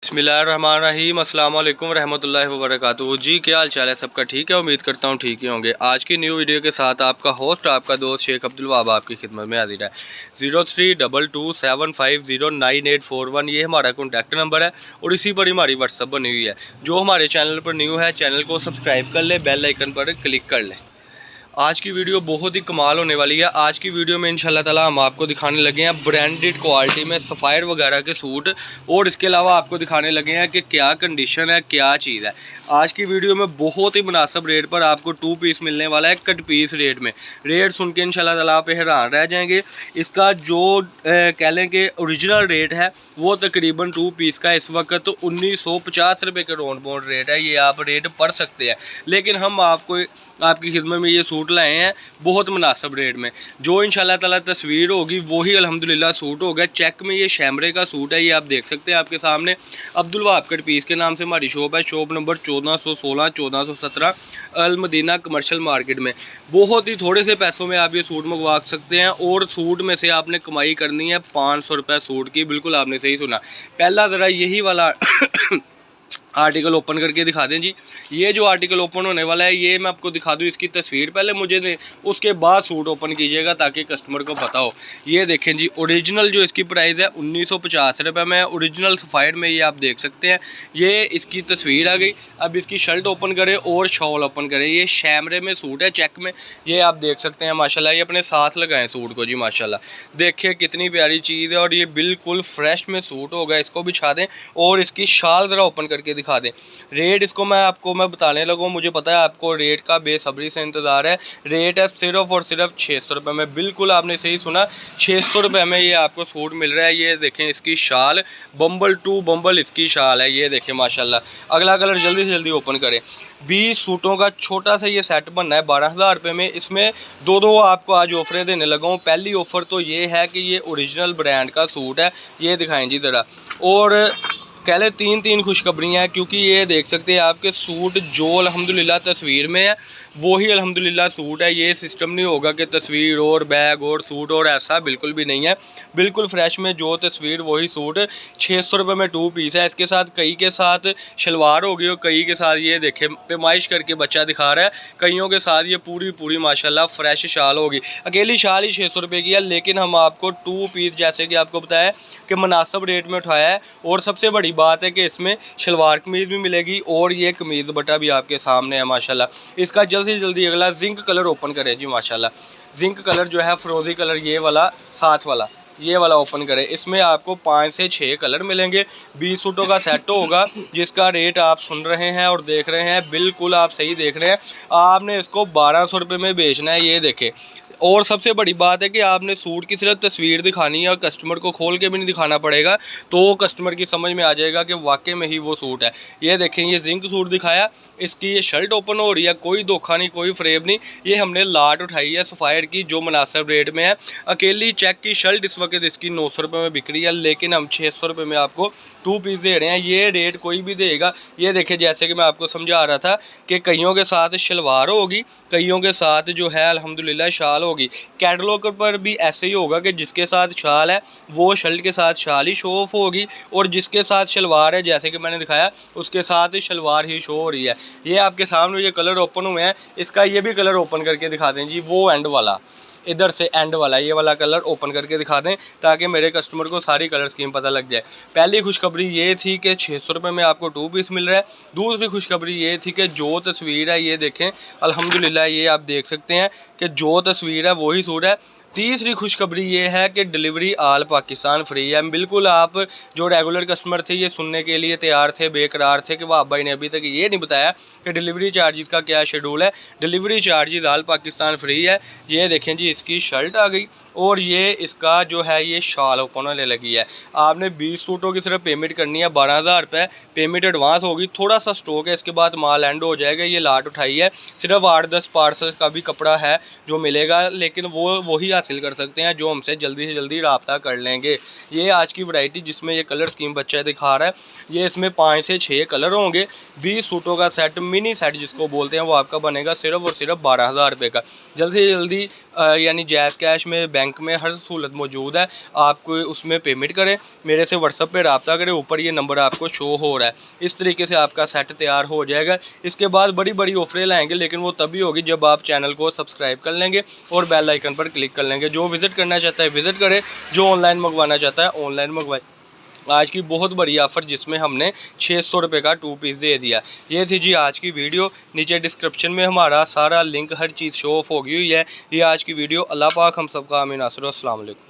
बिस्मिल्लाहिर्रहमानिर्रहीम अस्सलाम वालेकुम रहमतुल्लाहि व बरकातुहू। जी क्या हाल चाल है सबका, ठीक है। उम्मीद करता हूँ ठीक ही होंगे। आज की न्यू वीडियो के साथ आपका होस्ट आपका दोस्त शेख अब्दुल वहाब आपकी खिदमत में हाजिर है। 032275098841 ये हमारा कॉन्टैक्ट नंबर है और इसी पर हमारी व्हाट्सअप बनी हुई है। जो हमारे चैनल पर न्यू है चैनल को सब्सक्राइब कर ले, बेल आइकन पर क्लिक कर लें। आज की वीडियो बहुत ही कमाल होने वाली है। आज की वीडियो में इंशाल्लाह ताला हम आपको दिखाने लगे हैं ब्रांडेड क्वालिटी में सफ़ायर वगैरह के सूट, और इसके अलावा आपको दिखाने लगे हैं कि क्या कंडीशन है, क्या चीज़ है। आज की वीडियो में बहुत ही मुनासिब रेट पर आपको 2 पीस मिलने वाला है, कट पीस रेट में। रेट सुन के इंशाल्लाह ताला आप हैरान रह जाएंगे। इसका जो कह लें कि ओरिजिनल रेट है वो तकरीबन 2 पीस का इस वक्त 1950 रुपये के राउंड बाउंड रेट है। ये आप रेट पढ़ सकते हैं, लेकिन हम आपको आपकी खिदमत में ये सूट लाए हैं बहुत मुनासिब रेट में। जो इंशाल्लाह ताला तस्वीर होगी वही अल्हम्दुलिल्लाह सूट होगा। चेक में ये शैमरे का सूट है, ये आप देख सकते हैं आपके सामने। अब्दुल वहाब कट पीस के नाम से हमारी शॉप है। शॉप नंबर 1416 1417 अल मदीना कमर्शियल मार्केट में। बहुत ही थोड़े से पैसों में आप ये सूट मंगवा सकते हैं, और सूट में से आपने कमाई करनी है 500 रुपये सूट की। बिल्कुल आपने सही सुना। पहला ज़रा यही वाला आर्टिकल ओपन करके दिखा दें जी। ये जो आर्टिकल ओपन होने वाला है ये मैं आपको दिखा दूँ, इसकी तस्वीर पहले मुझे दें, उसके बाद सूट ओपन कीजिएगा ताकि कस्टमर को पता हो। ये देखें जी, ओरिजिनल जो इसकी प्राइस है 1950 रुपये में। ओरिजिनल सफ़ायर में ये आप देख सकते हैं। ये इसकी तस्वीर आ गई। अब इसकी शर्ट ओपन करें और शॉल ओपन करें। ये शैमरे में सूट है, चेक में। ये आप देख सकते हैं माशाल्लाह। ये अपने साथ लगाएं सूट को जी माशाल्लाह। देखिए कितनी प्यारी चीज़ है, और ये बिल्कुल फ्रेश में सूट होगा। इसको बिछा दें और इसकी शाल ज़रा ओपन करके दिखा दें। रेट इसको मैं बताने लगा, मुझे पता है आपको रेट का बेसब्री से इंतज़ार है। रेट है सिर्फ और सिर्फ 600 रुपये में। बिल्कुल आपने सही सुना, 600 रुपये में ये आपको सूट मिल रहा है। ये देखें इसकी शाल, बम्बल टू बम्बल इसकी शाल है। ये देखें माशाल्लाह। अगला कलर जल्दी से जल्दी ओपन करें। 20 सूटों का छोटा सा ये सेट बनना है 12,000 रुपये में। इसमें दो आपको आज ऑफरें देने लगा हूँ। पहली ऑफ़र तो ये है कि ये ओरिजिनल ब्रांड का सूट है। ये दिखाएं जी ज़रा। और कह लें 3 खुशखबरियाँ हैं, क्योंकि ये देख सकते हैं आपके सूट जो अल्हम्दुलिल्लाह तस्वीर में है वही अल्हम्दुलिल्लाह सूट है। ये सिस्टम नहीं होगा कि तस्वीर और बैग और सूट और, ऐसा बिल्कुल भी नहीं है। बिल्कुल फ्रेश में जो तस्वीर वही सूट। 600 रुपये में 2 पीस है। इसके साथ कई के साथ शलवार होगी और कई के साथ ये देखें पैमाइश करके बच्चा दिखा रहा है। कईयों के साथ ये पूरी माशाल्लाह फ्रेश शाल होगी। अकेली शाल ही 600 रुपये की है, लेकिन हम आपको 2 पीस जैसे कि आपको बताया कि मुनासिब रेट में उठाया है। और सबसे बड़ी बात है कि इसमें शलवार कमीज़ भी मिलेगी और ये कमीज़ दुपट्टा भी आपके सामने है माशाल्लाह। इसका जल्द से जल्दी अगला जिंक कलर ओपन करें जी माशाल्लाह। जिंक कलर जो है फ्रोज़ी कलर, ये वाला साथ वाला, ये वाला ओपन करें। इसमें आपको 5 से 6 कलर मिलेंगे। 20 सूटों का सेट होगा, जिसका रेट आप सुन रहे हैं और देख रहे हैं। बिल्कुल आप सही देख रहे हैं। आपने इसको 1200 रुपये में बेचना है। ये देखें। और सबसे बड़ी बात है कि आपने सूट की सिर्फ तस्वीर दिखानी है और कस्टमर को खोल के भी नहीं दिखाना पड़ेगा, तो कस्टमर की समझ में आ जाएगा कि वाकई में ही वो सूट है। ये देखें, ये जिंक सूट दिखाया, इसकी ये शर्ट ओपन हो रही है। कोई धोखा नहीं, कोई फ्रेब नहीं। ये हमने लाट उठाई है सफ़ायर की, जो मुनासिब रेट में है। अकेली चेक की शर्ट इस वक्त इसकी 900 रुपये में बिक रही है, लेकिन हम 600 रुपये में आपको 2 पीस दे रहे हैं। ये रेट कोई भी देगा। ये देखें, जैसे कि मैं आपको समझा रहा था कि कईयों के साथ शलवार होगी, कईयों के साथ जो है अल्हम्दुलिल्लाह शाल होगी। कैटलॉग पर भी ऐसे ही होगा कि जिसके साथ शाल है वो शर्ट के साथ शाल ही शो ऑफ होगी, और जिसके साथ शलवार है जैसे कि मैंने दिखाया उसके साथ शलवार ही शो हो रही है। ये आपके सामने ये कलर ओपन हुए हैं। इसका ये भी कलर ओपन करके दिखा दें जी, वो एंड वाला, इधर से एंड वाला, ये वाला कलर ओपन करके दिखा दें ताकि मेरे कस्टमर को सारी कलर स्कीम पता लग जाए। पहली खुशखबरी ये थी कि 600 रुपये में आपको 2 पीस मिल रहा है। दूसरी खुशखबरी ये थी कि जो तस्वीर है ये देखें अल्हम्दुलिल्लाह, ये आप देख सकते हैं कि जो तस्वीर है वही सूट है। तीसरी खुशखबरी ये है कि डिलीवरी आल पाकिस्तान फ्री है। बिल्कुल आप जो रेगुलर कस्टमर थे ये सुनने के लिए तैयार थे, बेकरार थे कि वहाब भाई ने अभी तक ये नहीं बताया कि डिलीवरी चार्जेस का क्या शेड्यूल है। डिलीवरी चार्जेस आल पाकिस्तान फ्री है। ये देखें जी, इसकी शर्ट आ गई और ये इसका जो है ये शाल ओपन होने लगी है। आपने 20 सूटों की सिर्फ पेमेंट करनी है 12,000 रुपये। पेमेंट एडवांस होगी, थोड़ा सा स्टॉक है, इसके बाद माल एंड हो जाएगा। ये लाट उठाई है। सिर्फ 8-10 पार्सल का भी कपड़ा है जो मिलेगा, लेकिन वही हासिल कर सकते हैं जो हमसे जल्दी से जल्दी रब्ता कर लेंगे। ये आज की वैरायटी जिसमें ये कलर स्कीम बच्चा दिखा रहा है, ये इसमें 5 से 6 कलर होंगे। 20 सूटों का सेट, मिनी सेट जिसको बोलते हैं, वो आपका बनेगा सिर्फ और सिर्फ 12,000 रुपये का। जल्दी से जल्दी यानी जैज़ कैश में, बैंक में हर सहूलत मौजूद है। आपको उसमें पेमेंट करें, मेरे से व्हाट्सअप पे रब्ता करें, ऊपर ये नंबर आपको शो हो रहा है। इस तरीके से आपका सेट तैयार हो जाएगा। इसके बाद बड़ी बड़ी ऑफरें लाएंगे, लेकिन वो तभी होगी जब आप चैनल को सब्सक्राइब कर लेंगे और बेल आइकन पर क्लिक कर लेंगे। जो विज़िट करना चाहता है विज़िट करे, जो ऑनलाइन मंगवाना चाहता है ऑनलाइन मंगवाए। आज की बहुत बड़ी ऑफ़र जिसमें हमने 600 रुपये का 2 पीस दे दिया। ये थी जी आज की वीडियो। नीचे डिस्क्रिप्शन में हमारा सारा लिंक, हर चीज़ शो ऑफ होगी हुई है। ये आज की वीडियो। अल्लाह पाक हम सबका आमीन नासिर। अस्सलाम वालेकुम।